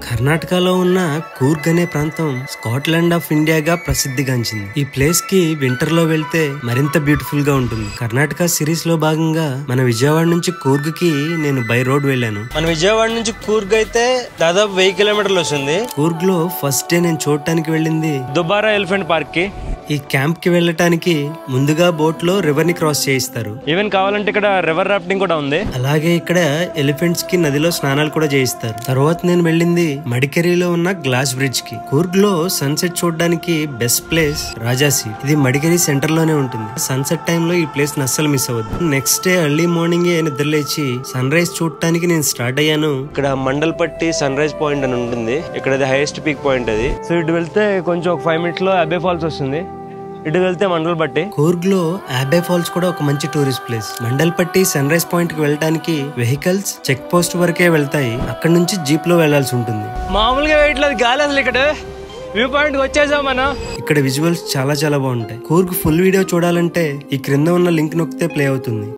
కర్ణాటకలో ఉన్న కూర్గ్ అనే ప్రాంతం స్కాట్లాండ్ ఆఫ్ ఇండియాగా ప్రసిద్ధిగాంచింది. ఈ ప్లేస్ కి వింటర్ లో వెళ్తే మరింత బ్యూటిఫుల్ గా ఉంటుంది. కర్ణాటక సిరీస్ లో భాగంగా మన విజయవాడ నుంచి కూర్గ్ కి నేను బై రోడ్ వెళ్ళాను. మన విజయవాడ నుంచి కూర్గ్ అయితే దాదాపు 1000 కిలోమీటర్లు వస్తుంది. కూర్గ్ లో ఫస్ట్ డే నేను చూడటానికి వెళ్ళింది దుబారా ఎలిఫెంట్ పార్క్ కి. ఈ క్యాంప్ కి వెళ్ళటానికి ముందుగా బోట్ లో రివర్ ని క్రాస్ చేయిస్తారు. ఈవెన్ కావాలంటే ఇక్కడ రివర్ రాఫ్టింగ్ కూడా ఉంది. అలాగే ఇక్కడ ఎలిఫెంట్స్ కి నదిలో స్నానాలు కూడా చేయిస్తారు. తర్వాత నేను వెళ్ళింది మడికేరిలో ఉన్న గ్లాస్ బ్రిడ్జ్ కి. కూర్గ్ లో సన్సెట్ చూడడానికి బెస్ట్ ప్లేస్ రాజాసీ. ఇది మడికేరి సెంటర్ లోనే ఉంటుంది. సన్సెట్ టైమ్ లో ఈ ప్లేస్ అస్సలు మిస్ అవ్వద్దు. నెక్స్ట్ డే ఎర్లీ మార్నింగ్ నిద్రలేచి సన్ రైజ్ చూడటానికి నేను స్టార్ట్ అయ్యాను. ఇక్కడ మండల్పట్టి సన్ రైజ్ పాయింట్ అని ఉంటుంది. ఇక్కడ హైయెస్ట్ పీక్ పాయింట్ అది. సో ఇటు వెళ్తే కొంచెం ఒక 5 minutes లో అబ్బే ఫాల్స్ వస్తుంది. ఇటు వెళ్తే మండల్పట్టి. కూర్గ్ లో అబ్బే ఫాల్స్ కూడా ఒక మంచి tourist place. Mandalpatti sunrise point కి వెళ్ళడానికి వెహికల్స్ చెక్ పోస్ట్ వరకే వెళ్తాయి. అక్కడ నుంచి జీప్ లో వెళ్లాల్సి ఉంటుంది. మామూలుగా వేయట్లేదు గాలి అసలు. ఇక్కడ వ్యూ పాయింట్ వచ్చేసాం మనం. ఇక్కడ విజువల్స్ చాలా బాగుంటాయి. కూర్గ్ ఫుల్ వీడియో చూడాలంటే ఈ క్రింద ఉన్న లింక్ నొక్కితే ప్లే అవుతుంది.